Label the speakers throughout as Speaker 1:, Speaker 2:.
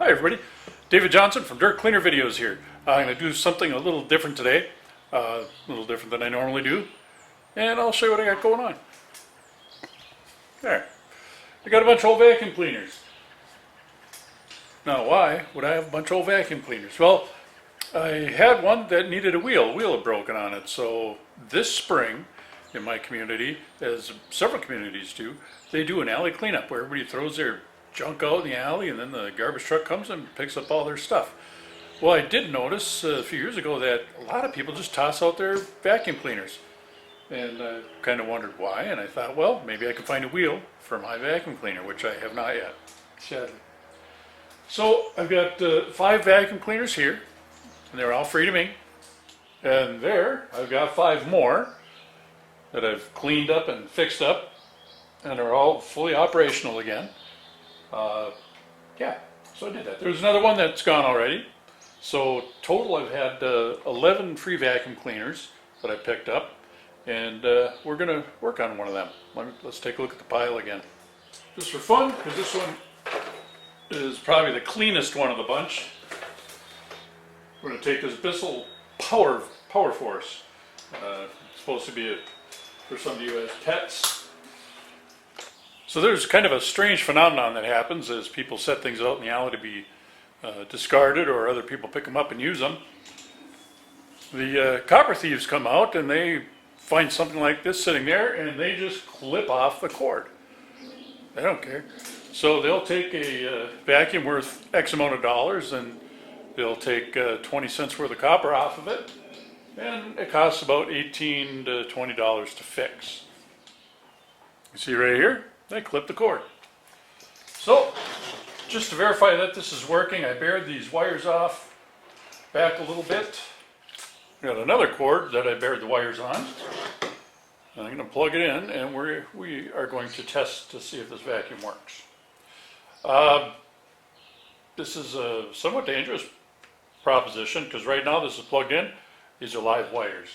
Speaker 1: Hi everybody, David Johnson from Dirt Cleaner Videos here. I'm going to do something a little different today, a little different than I normally do, and I'll show you what I got going on. There, I got a bunch of old vacuum cleaners. Now why would I have a bunch of old vacuum cleaners? Well, I had one that needed a wheel had broken on it, so this spring in my community, as several communities do, they do an alley cleanup where everybody throws their junk out in the alley and then the garbage truck comes and picks up all their stuff. Well, I did notice a few years ago that a lot of people just toss out their vacuum cleaners. And I kind of wondered why, and I thought, well, maybe I could find a wheel for my vacuum cleaner, which I have not yet, sadly. So I've got 5 vacuum cleaners here, and they're all free to me. And there, I've got 5 more that I've cleaned up and fixed up, and are all fully operational again. Yeah, so I did that. There's another one that's gone already. So total I've had 11 free vacuum cleaners that I picked up, and we're going to work on one of them. Let's take a look at the pile again. Just for fun, because this one is probably the cleanest one of the bunch. We're going to take this Bissell Powerforce. It's supposed to be for some of you as pets. So there's kind of a strange phenomenon that happens as people set things out in the alley to be discarded, or other people pick them up and use them. The copper thieves come out and they find something like this sitting there and they just clip off the cord. They don't care. So they'll take a vacuum worth X amount of dollars and they'll take 20 cents worth of copper off of it, and it costs about $18 to $20 to fix. You see right here? They clip the cord. So, just to verify that this is working, I bared these wires off back a little bit. Got another cord that I bared the wires on. And I'm going to plug it in, and we are going to test to see if this vacuum works. This is a somewhat dangerous proposition, because right now this is plugged in. These are live wires.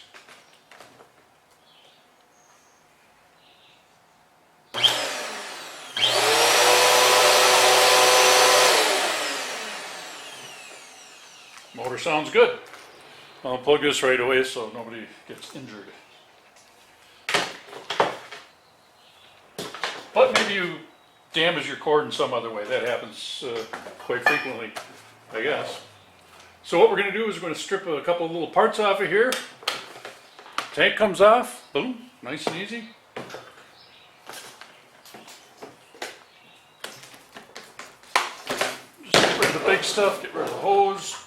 Speaker 1: Motor sounds good. I'll plug this right away so nobody gets injured. But maybe you damage your cord in some other way. That happens quite frequently, I guess. So what we're going to do is we're going to strip a couple of little parts off of here. Tank comes off. Boom. Nice and easy. Just get rid of the big stuff. Get rid of the hose.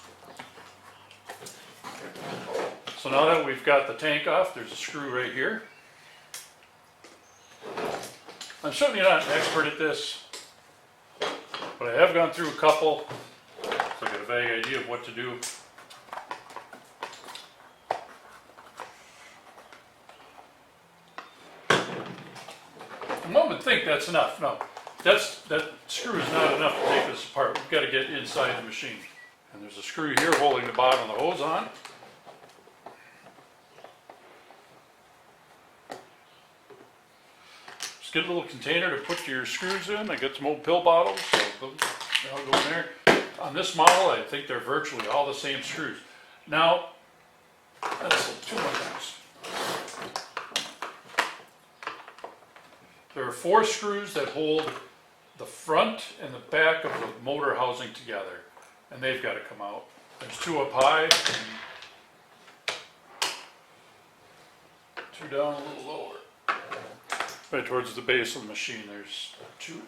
Speaker 1: So now that we've got the tank off, there's a screw right here. I'm certainly not an expert at this, but I have gone through a couple, so I get a vague idea of what to do. And one would think that's enough. No, that screw is not enough to take this apart. We've got to get inside the machine. And there's a screw here holding the bottom of the hose on. Get a little container to put your screws in. I got some old pill bottles, so they'll go in there. On this model, I think they're virtually all the same screws. Now, that's 2 more things. There are 4 screws that hold the front and the back of the motor housing together, and they've got to come out. There's 2 up high, and 2 down a little lower. Right towards the base of the machine, there's 2.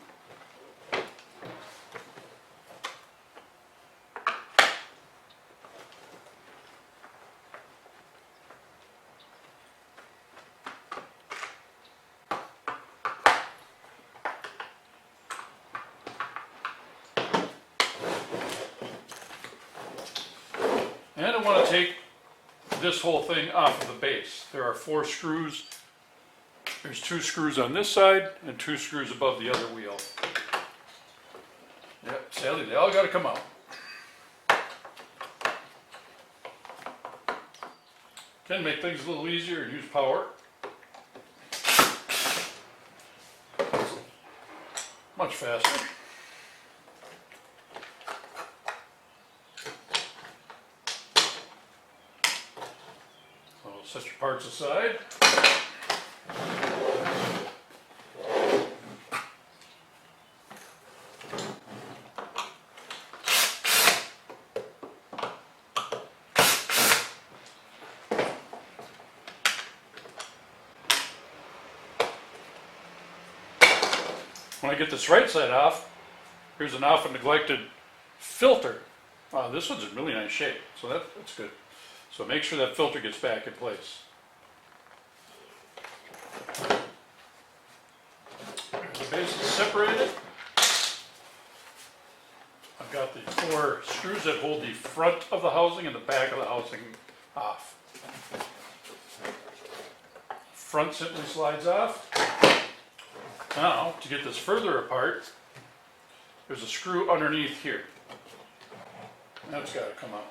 Speaker 1: And I want to take this whole thing off of the base. There are 4 screws. There's 2 screws on this side and 2 screws above the other wheel. Yep, sadly they all got to come out. Can make things a little easier and use power. much faster. Set your parts aside. When I get this right side off, here's an often neglected filter. This one's in really nice shape, so that's good. So make sure that filter gets back in place. The base is separated. I've got the 4 screws that hold the front of the housing and the back of the housing off. Front simply slides off. Now, to get this further apart, there's a screw underneath here. That's got to come out.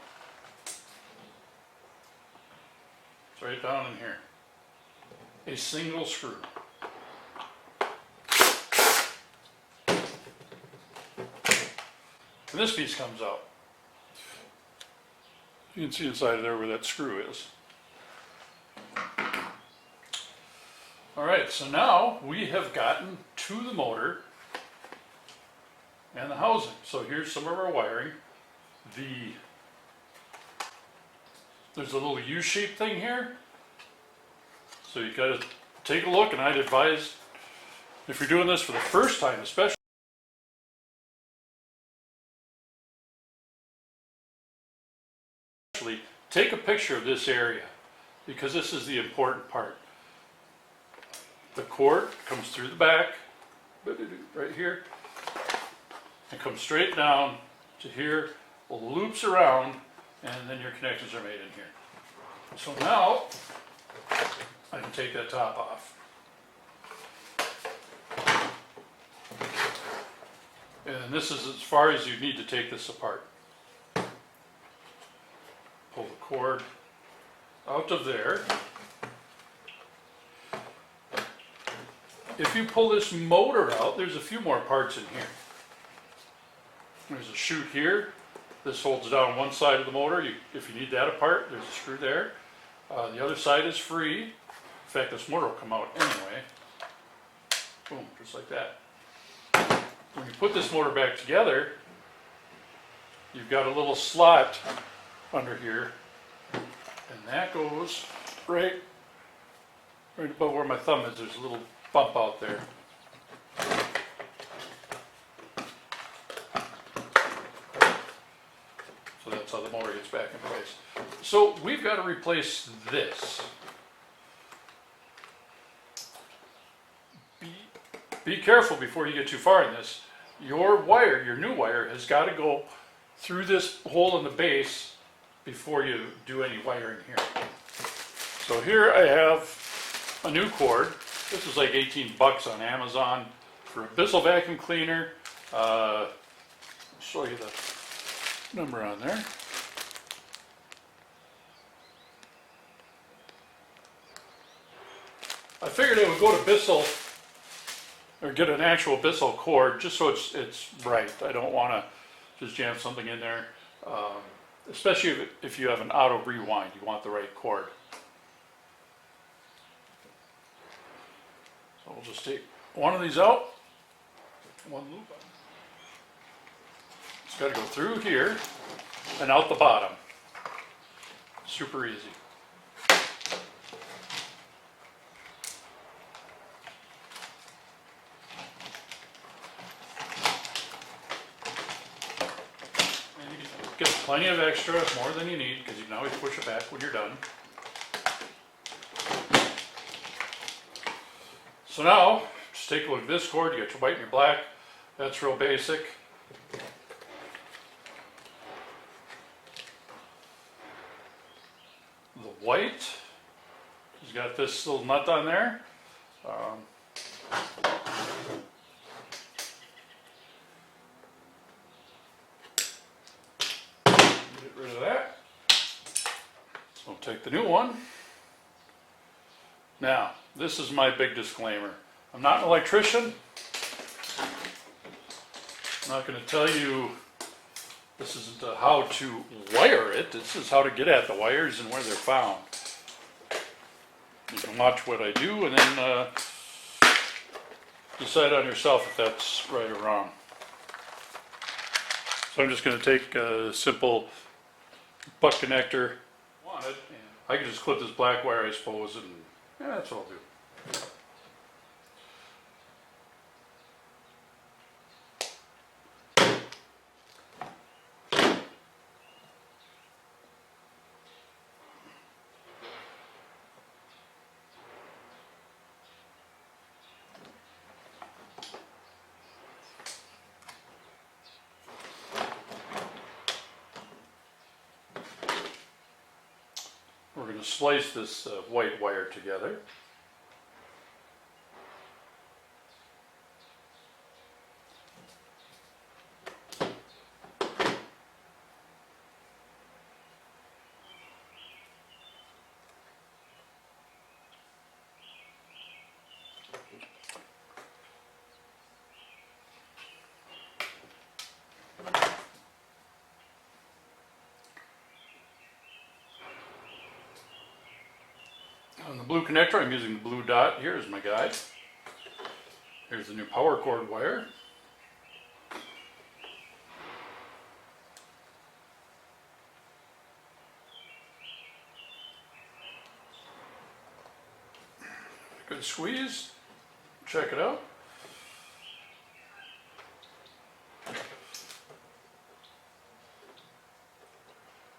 Speaker 1: It's right down in here. A single screw. And this piece comes out. You can see inside of there where that screw is. Alright, so now we have gotten to the motor and the housing. So here's some of our wiring. There's a little U-shaped thing here. So you got to take a look, and I'd advise, if you're doing this for the first time especially, take a picture of this area, because this is the important part. The cord comes through the back, right here, and comes straight down to here, loops around, and then your connections are made in here. So now, I can take that top off. And this is as far as you need to take this apart. Pull the cord out of there. If you pull this motor out, there's a few more parts in here. There's a chute here. This holds down one side of the motor. If you need that apart, there's a screw there. The other side is free. In fact, this motor will come out anyway. Boom, just like that. When you put this motor back together, you've got a little slot under here, and that goes right above where my thumb is. There's a little bump out there. So that's how the motor gets back in place. So we've got to replace this. Be careful before you get too far in this. Your wire, your new wire, has got to go through this hole in the base before you do any wiring here. So here I have a new cord. This is like 18 bucks on Amazon for a Bissell vacuum cleaner. I'll show you the number on there. I figured I would go to Bissell or get an actual Bissell cord just so it's right. I don't want to just jam something in there, especially if you have an auto rewind. You want the right cord. So we'll just take one of these out, one loop on. It's got to go through here and out the bottom. Super easy. And you get plenty of extra, more than you need, because you can always push it back when you're done. So now, just take a look at this cord. You got your white and your black. That's real basic. The white has got this little nut on there. Get rid of that. So we'll take the new one. Now, this is my big disclaimer. I'm not an electrician. I'm not going to tell you this isn't how to wire it. This is how to get at the wires and where they're found. You can watch what I do and then decide on yourself if that's right or wrong. So I'm just going to take a simple butt connector. I can just clip this black wire, I suppose, and yeah, that's what I'll do. We're going to slice this white wire together. On the blue connector, I'm using the blue dot here as my guide. Here's the new power cord wire. Good squeeze. Check it out.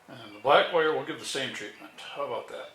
Speaker 1: And the black wire will give the same treatment. How about that?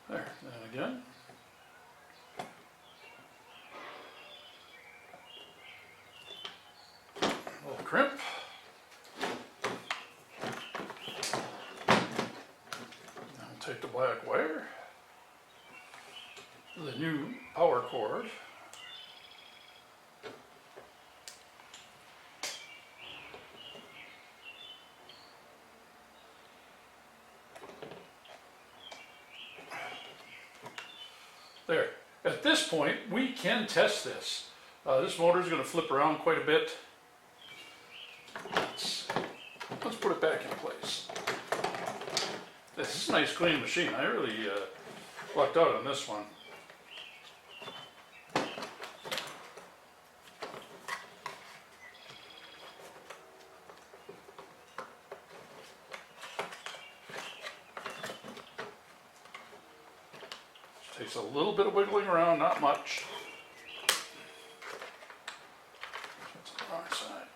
Speaker 1: There, and again. A little crimp. Now we'll take the black wire, the new power cord, there. At this point, we can test this. This motor is going to flip around quite a bit. Let's put it back in place. This is a nice clean machine. I really lucked out on this one. Takes a little bit of wiggling around, not much. That's on the wrong side.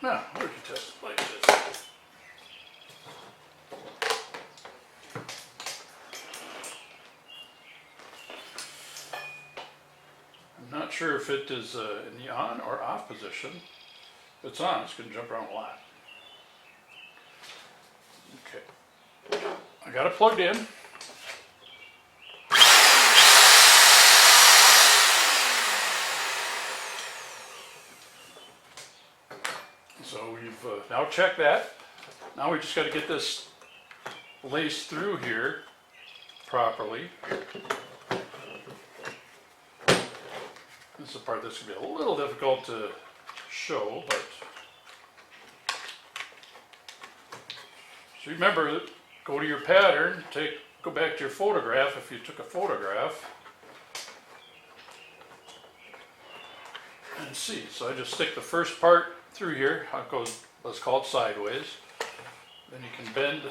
Speaker 1: Now, we can test it like this. I'm not sure if it is in the on or off position. If it's on, it's going to jump around a lot. Okay. I got it plugged in. So we've now checked that. Now we just got to get this laced through here properly. This is the part that's going to be a little difficult to show, but so remember, go to your pattern, go back to your photograph if you took a photograph, and see. So I just stick the first part through here. It goes, let's call it sideways. Then you can bend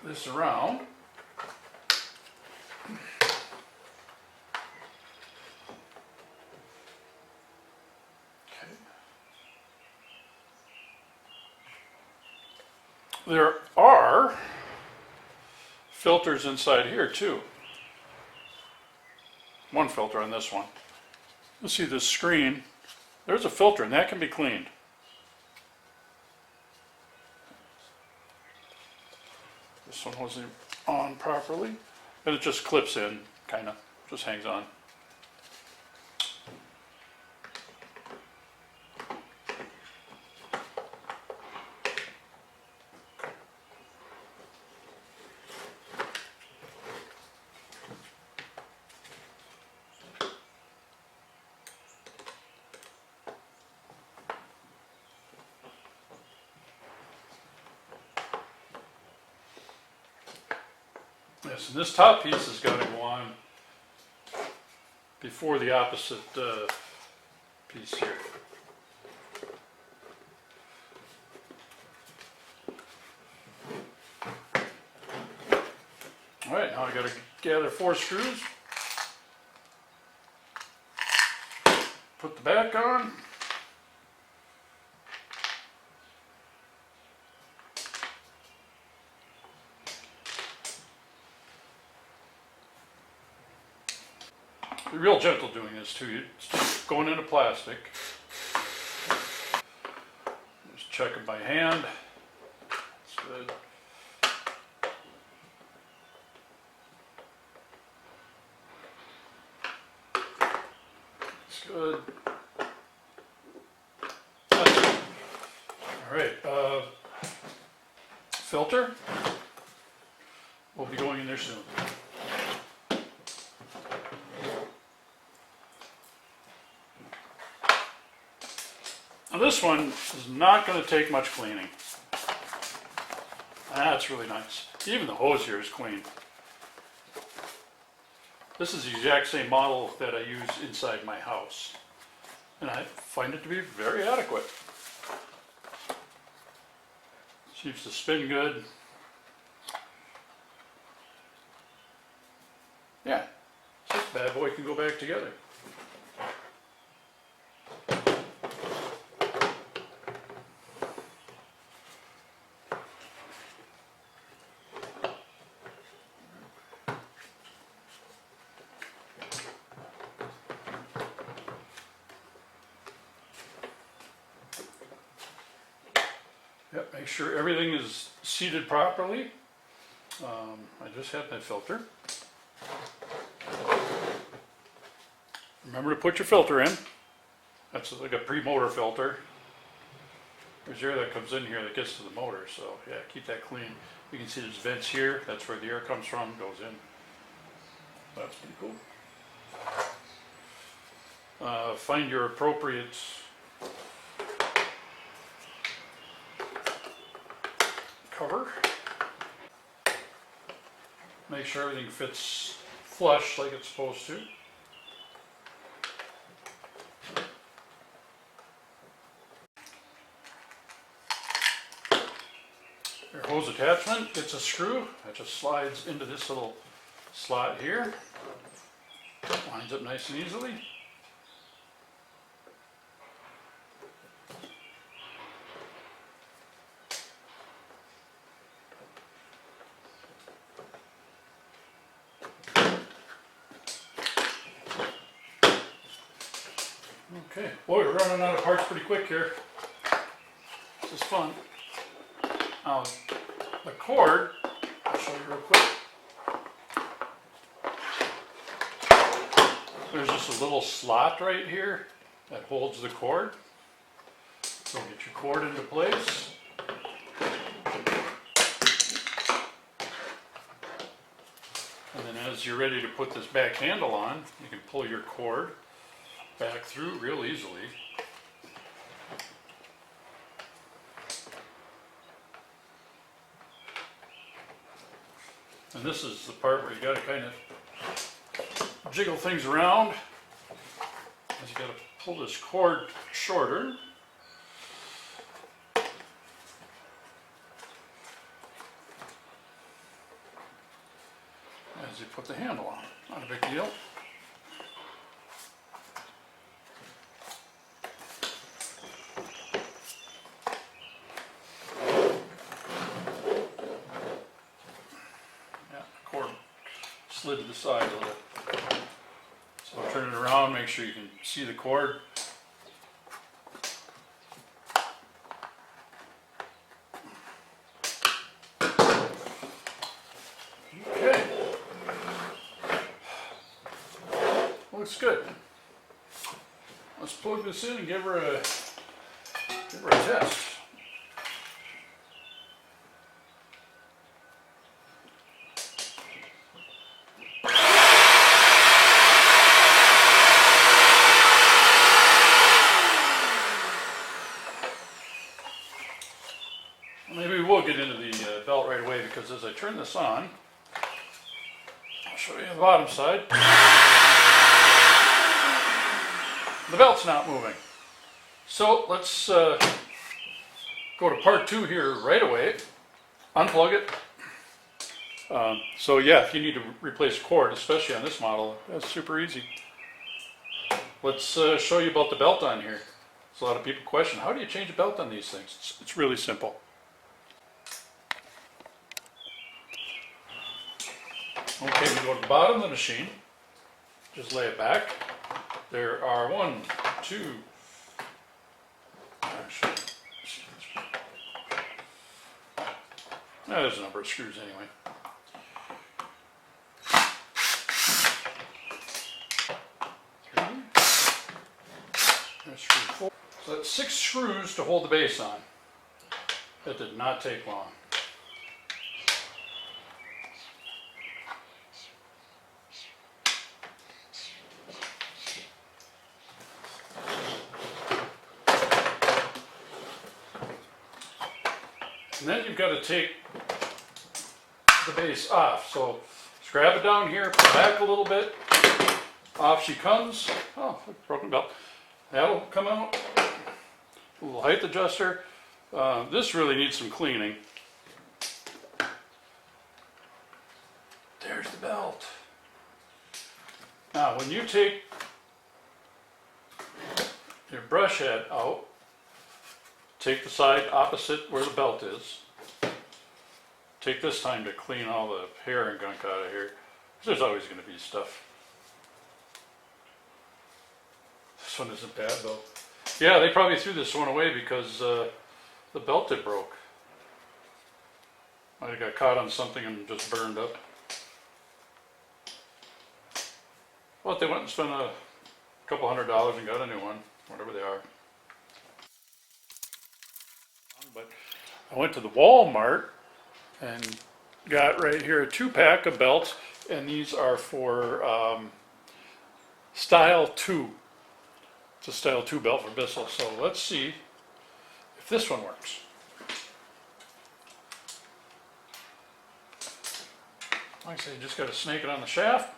Speaker 1: this around. there are filters inside here too. One filter on this one. You'll see this screen. There's a filter and that can be cleaned. This one wasn't on properly. And it just clips in, kind of, just hangs on. Yes, and this top piece has got to go on before the opposite piece here. All right, now I got to gather 4 screws, put the back on. Be real gentle doing this too. It's just going into plastic. Just check it by hand. That's good. That's good. That's good. All right. Filter will be going in there soon. Now this one is not going to take much cleaning. That's really nice. Even the hose here is clean. This is the exact same model that I use inside my house. And I find it to be very adequate. Seems to spin good. Yeah, so this bad boy can go back together. Yep, make sure everything is seated properly. I just had my filter. Remember to put your filter in. That's like a pre-motor filter. There's air that comes in here that gets to the motor, so yeah, keep that clean. You can see there's vents here. That's where the air comes from, goes in. That's pretty cool. Find your appropriate cover. Make sure everything fits flush like it's supposed to. Your hose attachment, it's a screw that just slides into this little slot here. Lines up nice and easily. Okay, boy, we're running out of parts pretty quick here. This is fun. Now, the cord, I'll show you real quick. There's just a little slot right here that holds the cord. So get your cord into place. And then as you're ready to put this back handle on, you can pull your cord back through real easily. And this is the part where you got to kind of jiggle things around. As you got to pull this cord shorter. As you put the handle on. Not a big deal. slid to the side a little. So I'll turn it around, make sure you can see the cord. Okay. Looks good. Let's plug this in and give her a test. Maybe we'll get into the belt right away, because as I turn this on, I'll show you the bottom side. The belt's not moving. So let's go to part 2 here right away. Unplug it. So yeah, if you need to replace a cord, especially on this model, that's super easy. Let's show you about the belt on here. There's a lot of people question, how do you change a belt on these things? It's really simple. Okay, we go to the bottom of the machine, just lay it back. There are 1, 2, actually, there's a number of screws anyway. There's screw 4. So that's 6 screws to hold the base on. That did not take long. And then you've got to take the base off. So just grab it down here, pull back a little bit. Off she comes. Oh, broken belt. That'll come out. A little height adjuster. This really needs some cleaning. There's the belt. Now, when you take your brush head out, take the side opposite where the belt is. Take this time to clean all the hair and gunk out of here. There's always going to be stuff. This one isn't bad though. Yeah, they probably threw this one away because the belt had broke. Might have got caught on something and just burned up. Well, they went and spent a couple $100 and got a new one, whatever they are. But I went to the Walmart and got right here a 2-pack of belts, and these are for Style 2. It's a Style 2 belt for Bissell. So let's see if this one works. Like I say, you just got to snake it on the shaft.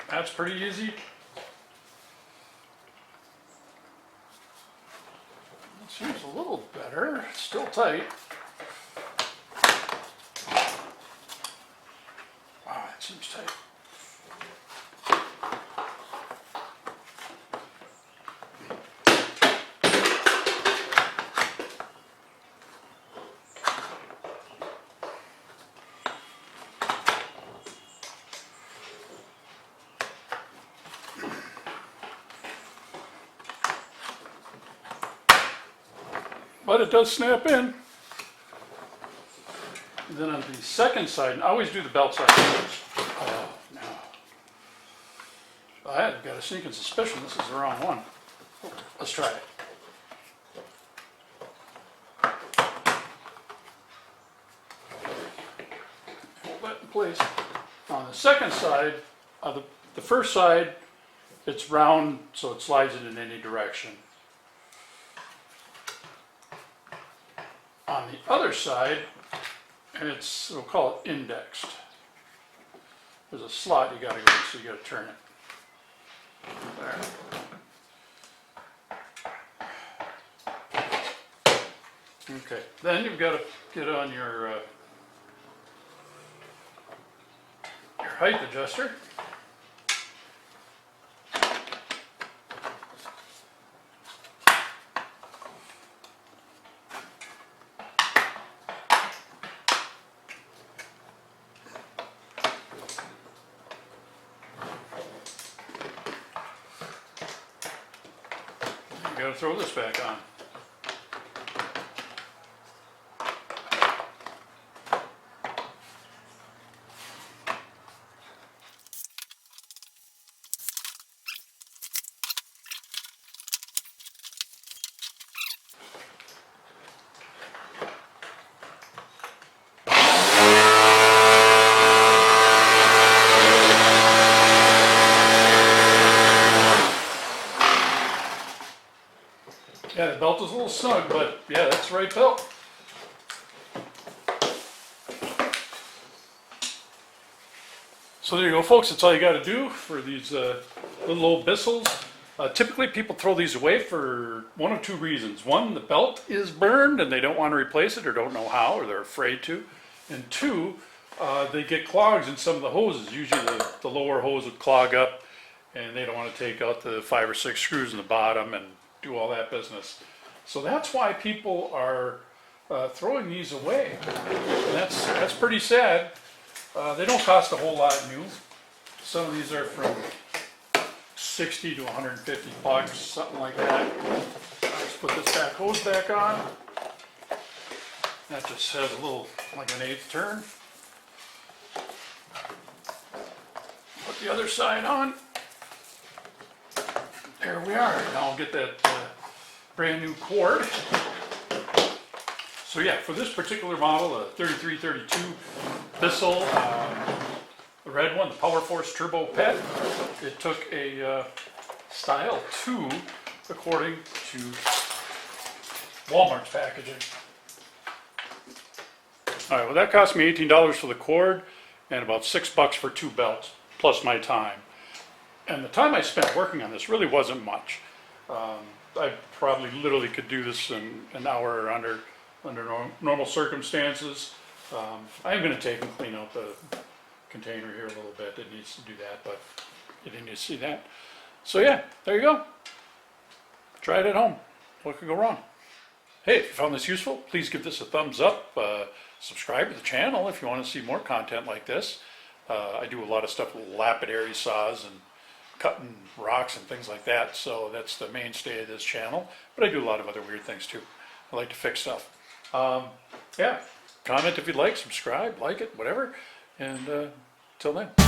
Speaker 1: That's pretty easy. It seems a little better. It's still tight. Wow, that seems tight. But it does snap in. And then on the second side, and I always do the belt side first. Oh, no. I've got a sneaking suspicion this is the wrong one. Let's try it. Hold that in place. On the second side, the first side, it's round, so it slides it in any direction. On the other side, it's, we'll call it indexed. There's a slot you gotta go in, so you gotta turn it. There. Okay, then you've got to get on your height adjuster. I gotta throw this back on. Yeah, the belt is a little snug, but yeah, that's the right belt. So there you go, folks. That's all you got to do for these little old Bissells. Typically, people throw these away for one of two reasons. One, the belt is burned and they don't want to replace it or don't know how or they're afraid to. And two, they get clogs in some of the hoses. Usually the lower hose would clog up and they don't want to take out the 5 or 6 screws in the bottom and do all that business. So that's why people are throwing these away. And that's pretty sad. They don't cost a whole lot new. Some of these are from 60 to 150 bucks, something like that. Let's put this back hose back on. That just has a little, like an 1/8 turn. Put the other side on. There we are. Now I'll get that brand new cord. So yeah, for this particular model, a 3332 Bissell, the red one, the Powerforce Turbo Pet, it took a style 2 according to Walmart's packaging. All right, well that cost me $18 for the cord and about $6 for 2 belts, plus my time. And the time I spent working on this really wasn't much. I probably literally could do this in an hour or under normal circumstances. I am going to take and clean out the container here a little bit. It needs to do that, but you didn't need to see that. So yeah, there you go. Try it at home. What could go wrong? Hey, if you found this useful, please give this a thumbs up. Subscribe to the channel if you want to see more content like this. I do a lot of stuff with lapidary saws and cutting rocks and things like that, so that's the mainstay of this channel. But I do a lot of other weird things too. I like to fix stuff. Yeah, comment if you'd like, subscribe, like it, whatever. And till then.